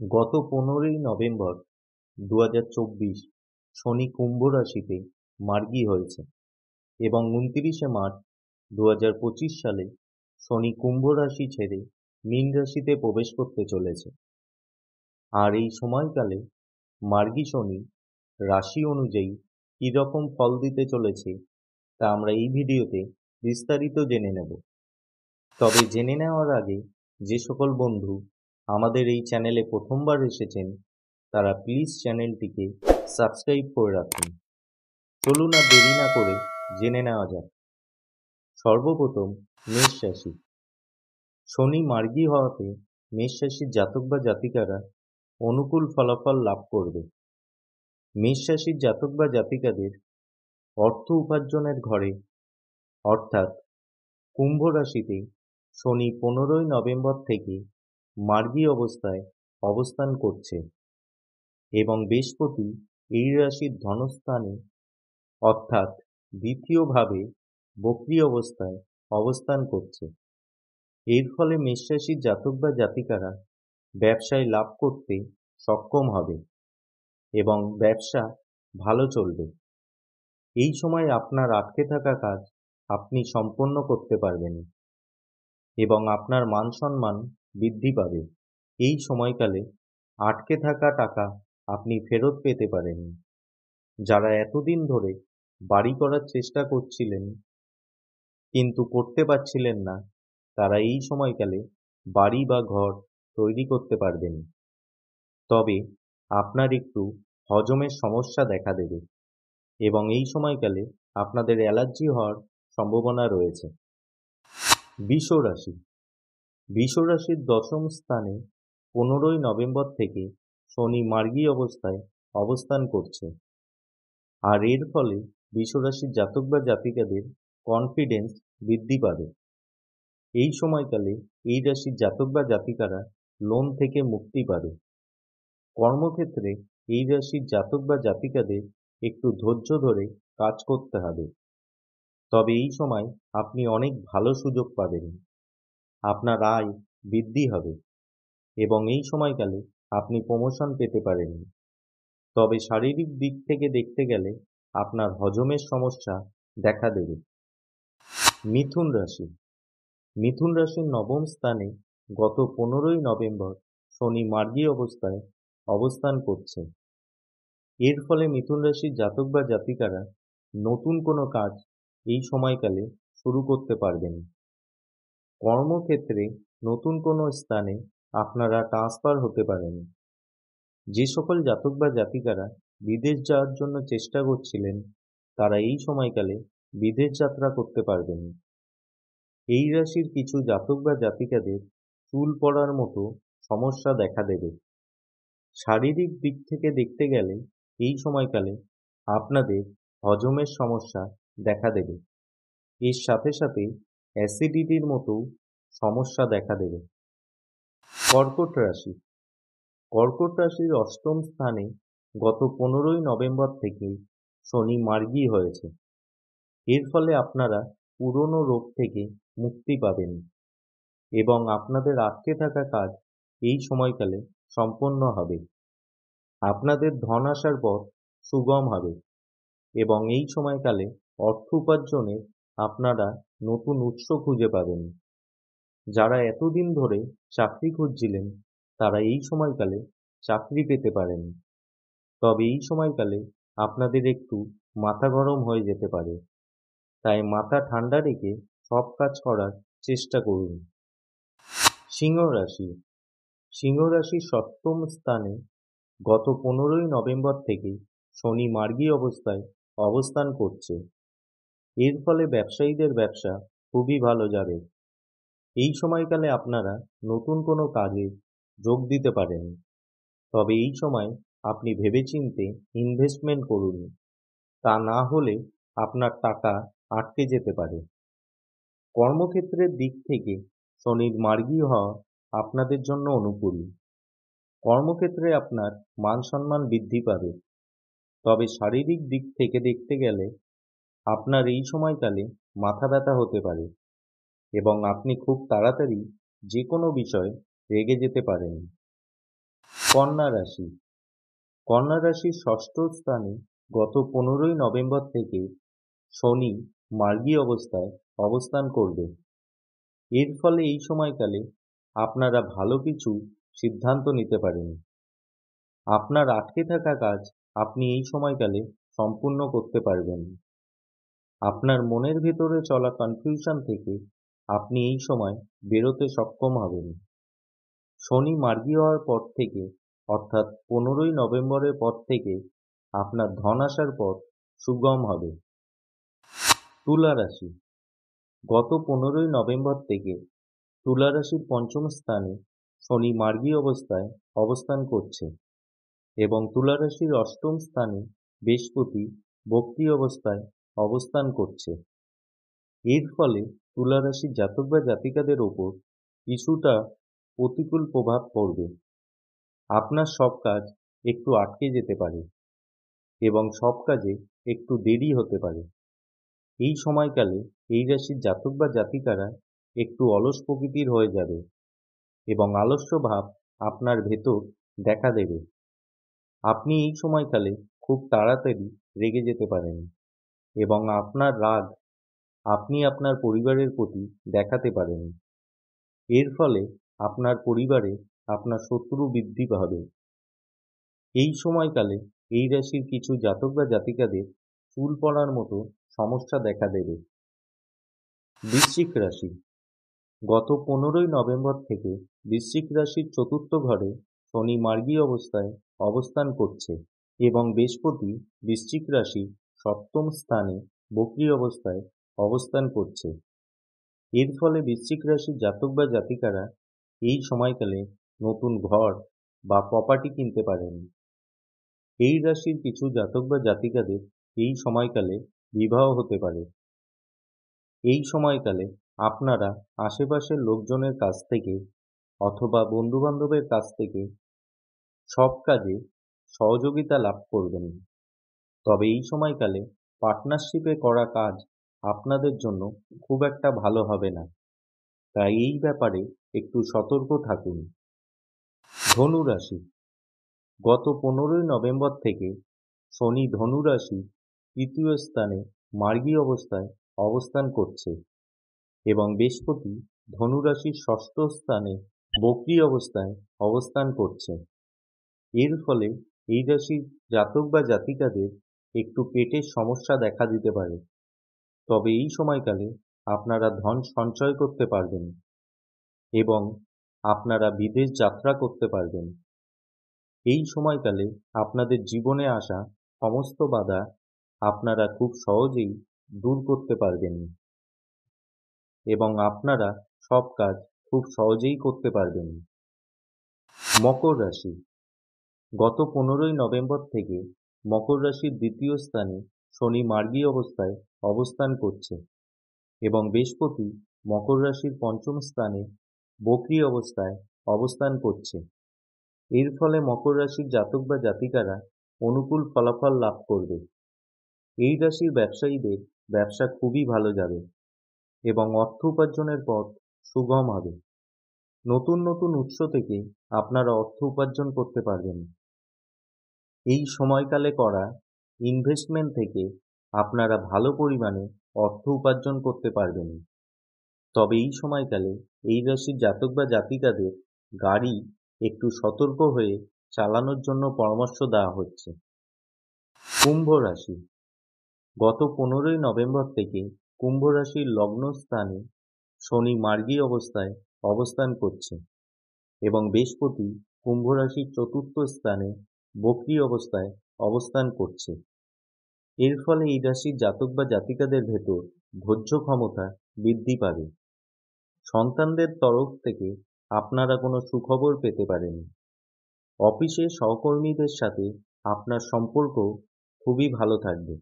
গত 15ই নভেম্বর 2024 শনি কুম্ভ রাশিতে মার্গী হয়েছে এবং 29শে মার্চ 2025 সালে শনি কুম্ভ রাশি ছেড়ে মীন রাশিতে প্রবেশ করতে চলেছে। আর এই সময়কালে মার্গী শনি রাশি অনুযায়ী কী রকম ফল দিতে চলেছে তা আমরা এই ভিডিওতে বিস্তারিত জেনে নেব। তবে জেনে নেওয়ার আগে যে সকল বন্ধু আমাদের এই চ্যানেলে প্রথমবার এসেছেন তারা প্লিজ চ্যানেলটিকে সাবস্ক্রাইব করে রাখুন। চলুন আর দেরি না করে জেনে নেওয়া যাক। সর্বপ্রথম মেষ রাশি। শনি মার্গী হওয়াতে মেষ রাশির জাতক বা জাতিকারা অনুকূল ফলাফল লাভ করবে। মেষ রাশির জাতক বা জাতিকাদের অর্থ উপার্জনের ঘরে অর্থাৎ কুম্ভ রাশিতে শনি 15ই নভেম্বর থেকে মার্গী অবস্থায় অবস্থান করছে এবং বৃহস্পতি এই রাশির ধনস্থানে অর্থাৎ দ্বিতীয়ভাবে বক্রী অবস্থায় অবস্থান করছে। এর ফলে মেষ রাশির জাতক বা জাতিকারা ব্যবসায় লাভ করতে সক্ষম হবে এবং ব্যবসা ভালো চলবে। এই সময় আপনার আটকে থাকা কাজ আপনি সম্পন্ন করতে পারবেন এবং আপনার মান সম্মান বৃদ্ধি পাবে। এই সময়কালে আটকে থাকা টাকা আপনি ফেরত পেতে পারেন। যারা এতদিন ধরে বাড়ি করার চেষ্টা করছিলেন কিন্তু করতে পারছিলেন না, তারা এই সময়কালে বাড়ি বা ঘর তৈরি করতে পারবেন। তবে আপনার একটু হজমের সমস্যা দেখা দেবে এবং এই সময়কালে আপনাদের অ্যালার্জি হওয়ার সম্ভাবনা রয়েছে। বৃষ রাশি। বৃষ রাশির দশম স্থানে 15ই নভেম্বর থেকে শনি মার্গী অবস্থায় অবস্থান করছে। আর এর ফলে বৃষ রাশির জাতক বা জাতিকাদের কনফিডেন্স বৃদ্ধি পাবে। এই সময়কালে এই রাশির জাতক বা জাতিকারা লোন থেকে মুক্তি পাবে। কর্মক্ষেত্রে এই রাশির জাতক বা জাতিকাদের একটু ধৈর্য ধরে কাজ করতে হবে। তবে এই সময় আপনি অনেক ভালো সুযোগ পাবেন। আপনার আয় বৃদ্ধি হবে এবং এই সময়কালে আপনি প্রমোশন পেতে পারেন। তবে শারীরিক দিক থেকে দেখতে গেলে আপনার হজমের সমস্যা দেখা দেবে। মিথুন রাশি। মিথুন রাশির নবম স্থানে গত 15ই নভেম্বর শনি মার্গী অবস্থায় অবস্থান করছে। এর ফলে মিথুন রাশির জাতক বা জাতিকারা নতুন কোনো কাজ এই সময়কালে শুরু করতে পারবেন। কর্মক্ষেত্রে নতুন কোনো স্থানে আপনারা ট্রান্সফার হতে পারেন। যে সকল জাতক বা জাতিকারা বিদেশ যাওয়ার জন্য চেষ্টা করছিলেন তারা এই সময়কালে বিদেশ যাত্রা করতে পারবেন। এই রাশির কিছু জাতক বা জাতিকাদের চুল পড়ার মতো সমস্যা দেখা দেবে। শারীরিক দিক থেকে দেখতে গেলে এই সময়কালে আপনাদের হজমের সমস্যা দেখা দেবে। এর সাথে সাথে অ্যাসিডিটির মতো সমস্যা দেখা দেবে। কর্কট রাশি। কর্কট রাশির অষ্টম স্থানে গত 15ই নভেম্বর থেকে শনি মার্গী হয়েছে। এর ফলে আপনারা পুরনো রোগ থেকে মুক্তি পাবেন এবং আপনাদের আটকে থাকা কাজ এই সময়কালে সম্পন্ন হবে। আপনাদের ধন আসার পথ সুগম হবে এবং এই সময়কালে অর্থ উপার্জনের আপনারা নতুন উৎস খুঁজে পাবেন। যারা এতদিন ধরে চাকরি খুঁজছিলেন তারা এই সময়কালে চাকরি পেতে পারেন। তবে এই সময়কালে আপনাদের একটু মাথা গরম হয়ে যেতে পারে, তাই মাথা ঠান্ডা রেখে সব কাজ করার চেষ্টা করুন। সিংহ রাশি। সিংহ রাশির সপ্তম স্থানে গত 15ই নভেম্বর থেকে শনি মার্গী অবস্থায় অবস্থান করছে। এর ফলে ব্যবসায়ীদের ব্যবসা খুবই ভালো যাবে। এই সময়কালে আপনারা নতুন কোনো কাজে যোগ দিতে পারেন। তবে এই সময় আপনি ভেবেচিন্তে ইনভেস্টমেন্ট করুন, তা না হলে আপনার টাকা আটকে যেতে পারে। কর্মক্ষেত্রের দিক থেকে শনির মার্গী হওয়া আপনাদের জন্য অনুকূল। কর্মক্ষেত্রে আপনার মান সম্মান বৃদ্ধি পাবে। তবে শারীরিক দিক থেকে দেখতে গেলে আপনার এই সময়কালে মাথা ব্যথা হতে পারে এবং আপনি খুব তাড়াতাড়ি যে কোনো বিষয়ে রেগে যেতে পারেন। কন্যা রাশি। কন্যা রাশির ষষ্ঠ স্থানে গত 15ই নভেম্বর থেকে শনি মার্গী অবস্থায় অবস্থান করবে। এর ফলে এই সময়কালে আপনারা ভালো কিছু সিদ্ধান্ত নিতে পারেন। আপনার আটকে থাকা কাজ আপনি এই সময়কালে সম্পূর্ণ করতে পারবেন। আপনার মনের ভেতরে চলা কনফিউশন থেকে আপনি এই সময় বেরোতে সক্ষম হবেন। শনি মার্গী হওয়ার পর থেকে অর্থাৎ 15ই নভেম্বরের পর থেকে আপনার ধন আসার পথ সুগম হবে। তুলা রাশি। গত 15ই নভেম্বর থেকে তুলা রাশির পঞ্চম স্থানে শনি মার্গী অবস্থায় অবস্থান করছে এবং তুলা রাশির অষ্টম স্থানে বৃহস্পতি বক্রী অবস্থায় অবস্থান করছে। এর ফলে তুলা রাশির জাতক বা জাতিকাদের ওপর কিছুটা প্রতিকূল প্রভাব পড়বে। আপনার সব কাজ একটু আটকে যেতে পারে এবং সব কাজে একটু দেরি হতে পারে। এই সময়কালে এই রাশির জাতক বা জাতিকারা একটু অলস প্রকৃতির হয়ে যাবে এবং আলস্য ভাব আপনার ভেতর দেখা দেবে। আপনি এই সময়কালে খুব তাড়াতাড়ি রেগে যেতে পারেন এবং আপনার রাগ আপনি আপনার পরিবারের প্রতি দেখাতে পারেন। এর ফলে আপনার পরিবারে আপনার শত্রু বৃদ্ধি পাবে। এই সময়কালে এই রাশির কিছু জাতক বা জাতিকাদের চুল পড়ার মতো সমস্যা দেখা দেবে। বৃশ্চিক রাশি। গত 15ই নভেম্বর থেকে বৃশ্চিক রাশির চতুর্থ ঘরে শনি মার্গী অবস্থায় অবস্থান করছে এবং বৃহস্পতি বৃশ্চিক রাশির সপ্তম স্থানে বক্রী অবস্থায় অবস্থান করছে। এর ফলে বৃশ্চিক রাশির জাতক বা জাতিকারা এই সময়কালে নতুন ঘর বা প্রপার্টি কিনতে পারেন। এই রাশির কিছু জাতক বা জাতিকাদের এই সময়কালে বিবাহ হতে পারে। এই সময়কালে আপনারা আশেপাশের লোকজনের কাছ থেকে অথবা বন্ধুবান্ধবের কাছ থেকে সব কাজে সহযোগিতা লাভ করবেন। তবে এই সময়কালে পার্টনারশিপে করা কাজ আপনাদের জন্য খুব একটা ভালো হবে না, তাই এই ব্যাপারে একটু সতর্ক থাকুন। ধনু রাশি। গত 15ই নভেম্বর থেকে শনি ধনু রাশি তৃতীয় স্থানে মার্গী অবস্থায় অবস্থান করছে এবং বৃহস্পতি ধনু রাশির ষষ্ঠ স্থানে বক্রী অবস্থায় অবস্থান করছে। এর ফলে এই রাশির জাতক বা জাতিকাদের একটু পেটের সমস্যা দেখা দিতে পারে। তবে এই সময়কালে আপনারা ধন সঞ্চয় করতে পারবেন এবং আপনারা বিদেশ যাত্রা করতে পারবেন। এই সময়কালে আপনাদের জীবনে আসা সমস্ত বাধা আপনারা খুব সহজেই দূর করতে পারবেন এবং আপনারা সব কাজ খুব সহজেই করতে পারবেন। মকর রাশি। গত 15ই নভেম্বর থেকে মকর রাশির দ্বিতীয় স্থানে শনি মার্গী অবস্থায় অবস্থান করছে এবং বৃহস্পতি মকর রাশির পঞ্চম স্থানে বক্রী অবস্থায় অবস্থান করছে। এর ফলে মকর রাশির জাতক বা জাতিকারা অনুকূল ফলাফল লাভ করবে। এই রাশির ব্যবসায়ীদের ব্যবসা খুবই ভালো যাবে এবং অর্থ উপার্জনের পথ সুগম হবে। নতুন নতুন উৎস থেকে আপনারা অর্থ উপার্জন করতে পারবেন। এই সময়কালে করা ইনভেস্টমেন্ট থেকে আপনারা ভালো পরিমাণে অর্থ উপার্জন করতে পারবেন। তবে এই সময়কালে এই রাশির জাতক বা জাতিকাদের গাড়ি একটু সতর্ক হয়ে চালানোর জন্য পরামর্শ দেওয়া হচ্ছে। কুম্ভ রাশি। গত 15ই নভেম্বর থেকে কুম্ভ রাশির লগ্ন স্থানে শনি মার্গী অবস্থায় অবস্থান করছে এবং বৃহস্পতি কুম্ভ রাশির চতুর্থ স্থানে বক্রী অবস্থায় অবস্থান করছে। এর ফলে এই রাশির জাতক বা জাতিকাদের ভেতর ধৈর্য ক্ষমতা বৃদ্ধি পাবে। সন্তানদের তরফ থেকে আপনারা কোনো সুখবর পেতে পারেন। অফিসে সহকর্মীদের সাথে আপনার সম্পর্ক খুবই ভালো থাকবে।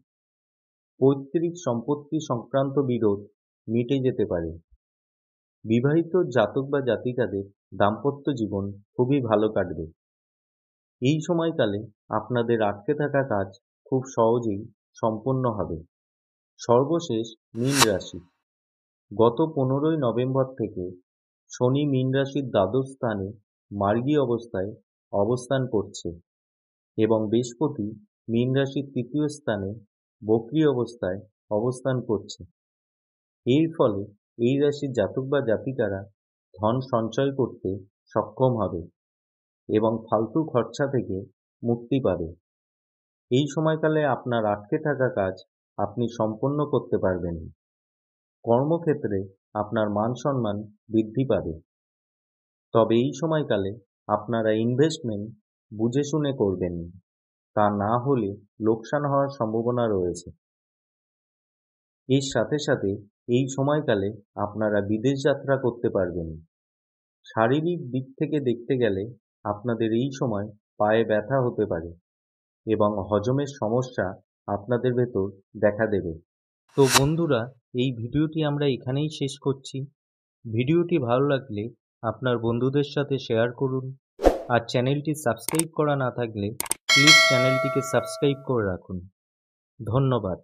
পৈতৃক সম্পত্তি সংক্রান্ত বিরোধ মিটে যেতে পারে। বিবাহিত জাতক বা জাতিকাদের দাম্পত্য জীবন খুবই ভালো কাটবে। এই সময়কালে আপনাদের আটকে থাকা কাজ খুব সহজেই সম্পন্ন হবে। সর্বশেষ মীন রাশি। গত 15ই নভেম্বর থেকে শনি মীন রাশির দ্বাদশ স্থানে মার্গী অবস্থায় অবস্থান করছে এবং বৃহস্পতি মীন রাশির তৃতীয় স্থানে বক্রী অবস্থায় অবস্থান করছে। এর ফলে এই রাশির জাতক বা জাতিকারা ধন সঞ্চয় করতে সক্ষম হবে এবং ফালতু খরচা থেকে মুক্তি পাবে। এই সময়কালে আপনার আটকে থাকা কাজ আপনি সম্পন্ন করতে পারবেন। কর্মক্ষেত্রে আপনার মান সম্মান বৃদ্ধি পাবে। তবে এই সময়কালে আপনারা ইনভেস্টমেন্ট বুঝে শুনে করবেন, তা না হলে লোকসান হওয়ার সম্ভাবনা রয়েছে। এর সাথে সাথে এই সময়কালে আপনারা বিদেশ যাত্রা করতে পারবেন। শারীরিক দিক থেকে দেখতে গেলে আপনাদের এই সময় পায়ে ব্যথা হতে পারে এবং হজমের সমস্যা আপনাদের ভেতর দেখা দেবে। তো বন্ধুরা, এই ভিডিওটি আমরা এখানেই শেষ করছি। ভিডিওটি ভালো লাগলে আপনার বন্ধুদের সাথে শেয়ার করুন, আর চ্যানেলটি সাবস্ক্রাইব করা না থাকলে প্লিজ চ্যানেলটিকে সাবস্ক্রাইব করে রাখুন। ধন্যবাদ।